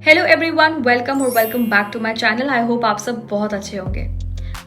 Hello everyone, welcome और welcome back to my channel. I hope आप सब बहुत अच्छे होंगे।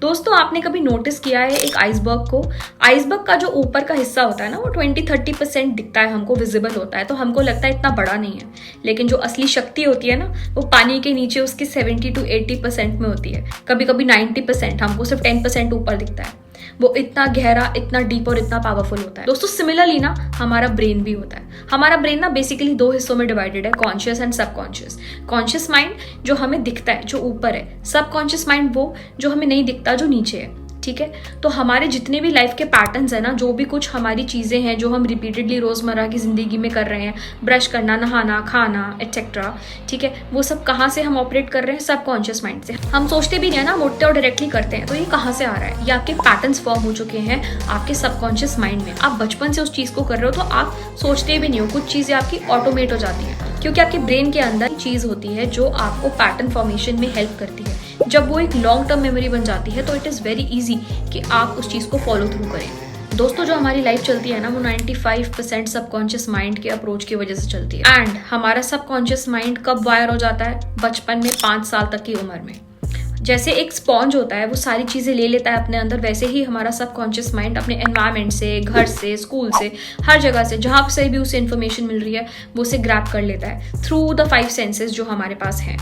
दोस्तों, आपने कभी नोटिस किया है एक आइसबर्ग को? आइसबर्ग का जो ऊपर का हिस्सा होता है ना, वो 20-30% दिखता है, हमको विजिबल होता है, तो हमको लगता है इतना बड़ा नहीं है। लेकिन जो असली शक्ति होती है ना, वो पानी के नीचे उसके 70-80% में होती है। कभी कभी 90%, हमको सिर्फ 10% ऊपर दिखता है। वो इतना गहरा, इतना डीप और इतना पावरफुल होता है। दोस्तों, सिमिलरली ना हमारा ब्रेन भी होता है। हमारा ब्रेन ना बेसिकली 2 हिस्सों में डिवाइडेड है, conscious and subconscious. Conscious mind जो हमें दिखता है, जो ऊपर है। सबकॉन्शियस माइंड वो जो हमें नहीं दिखता, जो नीचे है। ठीक है, तो हमारे जितने भी लाइफ के पैटर्न्स है ना, जो भी कुछ हमारी चीजें हैं जो हम रिपीटेडली रोजमर्रा की जिंदगी में कर रहे हैं, ब्रश करना, नहाना, खाना एटसेट्रा, ठीक है, वो सब कहाँ से हम ऑपरेट कर रहे हैं? सबकॉन्शियस माइंड से। हम सोचते भी नहीं है ना, उठते और डायरेक्टली करते हैं। तो ये कहाँ से आ रहा है? ये आपके पैटर्न्स फॉर्म हो चुके हैं आपके सबकॉन्शियस माइंड में। आप बचपन से उस चीज को कर रहे हो तो आप सोचते भी नहीं हो, कुछ चीजें आपकी ऑटोमेट हो जाती है, क्योंकि आपके ब्रेन के अंदर चीज होती है जो आपको पैटर्न फॉर्मेशन में हेल्प करती है। जब वो एक लॉन्ग टर्म मेमोरी बन जाती है तो इट इज़ वेरी इजी कि आप उस चीज़ को फॉलो थ्रू करें। दोस्तों, जो हमारी लाइफ चलती है ना, वो 95% सबकॉन्शियस माइंड के अप्रोच की वजह से चलती है। एंड हमारा सबकॉन्शियस माइंड कब वायर हो जाता है? बचपन में, 5 साल तक की उम्र में। जैसे एक स्पॉन्ज होता है, वो सारी चीज़ें ले लेता है अपने अंदर, वैसे ही हमारा सबकॉन्शियस माइंड अपने एनवायरनमेंट से, घर से, स्कूल से, हर जगह से, जहाँ से भी उसे इन्फॉर्मेशन मिल रही है, वो उसे ग्रैब कर लेता है थ्रू द 5 सेंसेस जो हमारे पास हैं।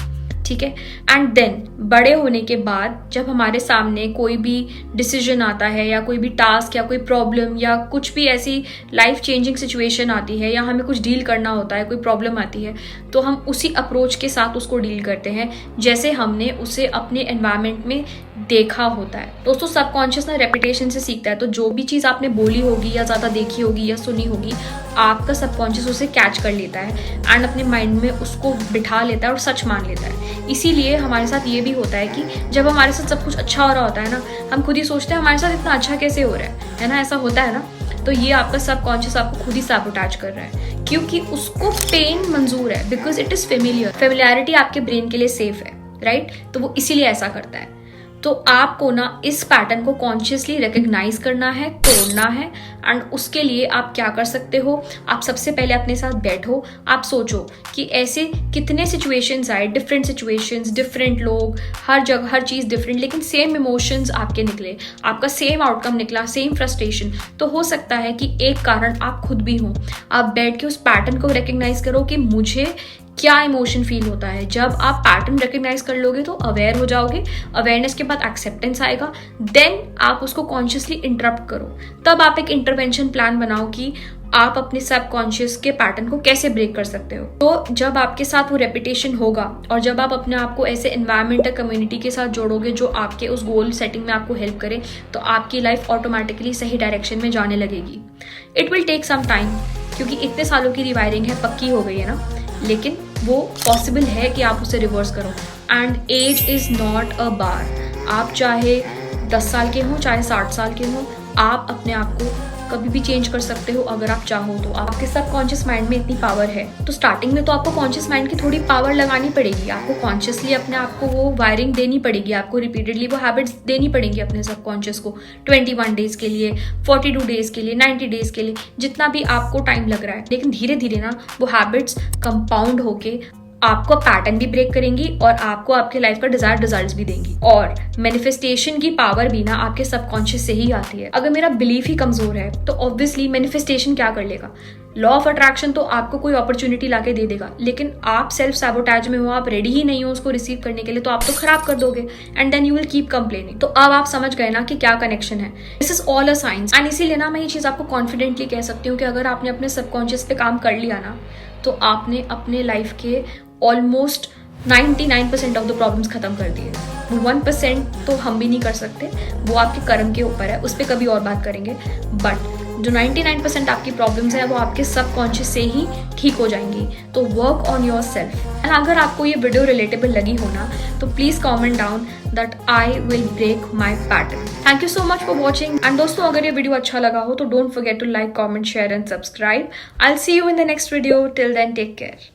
ठीक है, एंड देन बड़े होने के बाद जब हमारे सामने कोई भी डिसीजन आता है, या कोई भी टास्क, या कोई प्रॉब्लम, या कुछ भी ऐसी लाइफ चेंजिंग सिचुएशन आती है, या हमें कुछ डील करना होता है, कोई प्रॉब्लम आती है, तो हम उसी अप्रोच के साथ उसको डील करते हैं जैसे हमने उसे अपने एनवायरनमेंट में देखा होता है। दोस्तों, सबकॉन्शियस ना रेपिटेशन से सीखता है। तो जो भी चीज़ आपने बोली होगी, या ज़्यादा देखी होगी, या सुनी होगी, आपका सबकॉन्शियस उसे कैच कर लेता है एंड अपने माइंड में उसको बिठा लेता है और सच मान लेता है। इसीलिए हमारे साथ ये भी होता है कि जब हमारे साथ सब कुछ अच्छा हो रहा होता है ना, हम खुद ही सोचते हैं हमारे साथ इतना अच्छा कैसे हो रहा है ना, ऐसा होता है ना। तो ये आपका सबकॉन्शियस आपको खुद ही सैबोटेज कर रहा है, क्योंकि उसको पेन मंजूर है, because it is familiar. Familiarity आपके ब्रेन के लिए सेफ है, राइट? तो वो इसीलिए ऐसा करता है। तो आपको ना इस पैटर्न को कॉन्शियसली रिकग्नाइज करना है, तोड़ना है। एंड उसके लिए आप क्या कर सकते हो? आप सबसे पहले अपने साथ बैठो, आप सोचो कि ऐसे कितने सिचुएशंस आए, डिफरेंट सिचुएशंस, डिफरेंट लोग, हर जगह हर चीज़ डिफरेंट, लेकिन सेम इमोशंस आपके निकले, आपका सेम आउटकम निकला, सेम फ्रस्ट्रेशन। तो हो सकता है कि एक कारण आप खुद भी हो। आप बैठ के उस पैटर्न को रिकग्नाइज करो कि मुझे क्या इमोशन फील होता है। जब आप पैटर्न रिकग्नाइज कर लोगे तो अवेयर हो जाओगे, अवेयरनेस के बाद एक्सेप्टेंस आएगा, देन आप उसको कॉन्शियसली इंटरप्ट करो। तब आप एक इंटरवेंशन प्लान बनाओ कि आप अपने सबकॉन्शियस के पैटर्न को कैसे ब्रेक कर सकते हो। तो जब आपके साथ वो रेपिटेशन होगा, और जब आप अपने आप को ऐसे एनवायरमेंटल कम्युनिटी के साथ जोड़ोगे जो आपके उस गोल सेटिंग में आपको हेल्प करे, तो आपकी लाइफ ऑटोमेटिकली सही डायरेक्शन में जाने लगेगी। It will take some time, क्योंकि इतने सालों की रिवायरिंग है, पक्की हो गई है ना, लेकिन वो पॉसिबल है कि आप उसे रिवर्स करो। And age is not a bar. आप चाहे 10 साल के हो, चाहे 60 साल के हो, आप अपने आप को कभी भी चेंज कर सकते हो अगर आप चाहो तो। आपके सबकॉन्शियस माइंड में इतनी पावर है, तो स्टार्टिंग में तो आपको कॉन्शियस माइंड की थोड़ी पावर लगानी पड़ेगी। आपको कॉन्शियसली अपने आप को वो वायरिंग देनी पड़ेगी, आपको रिपीटेडली वो हैबिट्स देनी पड़ेंगी अपने सबकॉन्शियस को, 21 डेज के लिए, 42 डेज के लिए, 90 डेज के लिए, जितना भी आपको टाइम लग रहा है। लेकिन धीरे धीरे ना वो हैबिट्स कंपाउंड होके आपको पैटर्न भी ब्रेक करेंगी और आपको आपके लाइफ का डिजायर्ड रिजल्ट्स भी देंगी। और मैनिफेस्टेशन की पावर भी ना आपके सबकॉन्शियस से ही आती है। अगर मेरा बिलीफ ही कमजोर है तो ऑब्वियसली मैनिफेस्टेशन क्या कर लेगा? लॉ ऑफ अट्रैक्शन तो आपको कोई अपॉर्चुनिटी लाके दे देगा, लेकिन आप सेल्फ सैबोटेज में हो, आप रेडी ही नहीं हो उसको रिसीव करने के लिए, तो आप तो खराब कर दोगे and then you will keep complaining. तो अब आप समझ गए ना कि क्या कनेक्शन है। This is all a science. And इसीलिए ना मैं ये चीज आपको कॉन्फिडेंटली कह सकती हूँ कि अगर आपने अपने सबकॉन्शियस पे काम कर लिया ना, तो आपने अपने लाइफ के ऑलमोस्ट 99% ऑफ द प्रॉब्लम्स खत्म कर दिए। 1% तो हम भी नहीं कर सकते, वो आपके कर्म के ऊपर है, उस पर कभी और बात करेंगे। बट जो 99% आपकी प्रॉब्लम्स है वो आपके सबकॉन्शियस से ही ठीक हो जाएंगी। तो work on yourself. And अगर आपको ये वीडियो रिलेटेबल लगी हो ना, तो please comment down that I will break my pattern. Thank you so much for watching. And दोस्तों, अगर ये वीडियो अच्छा लगा हो तो don't forget to like, comment, share and subscribe. I will see you in the next video. Till then, take care.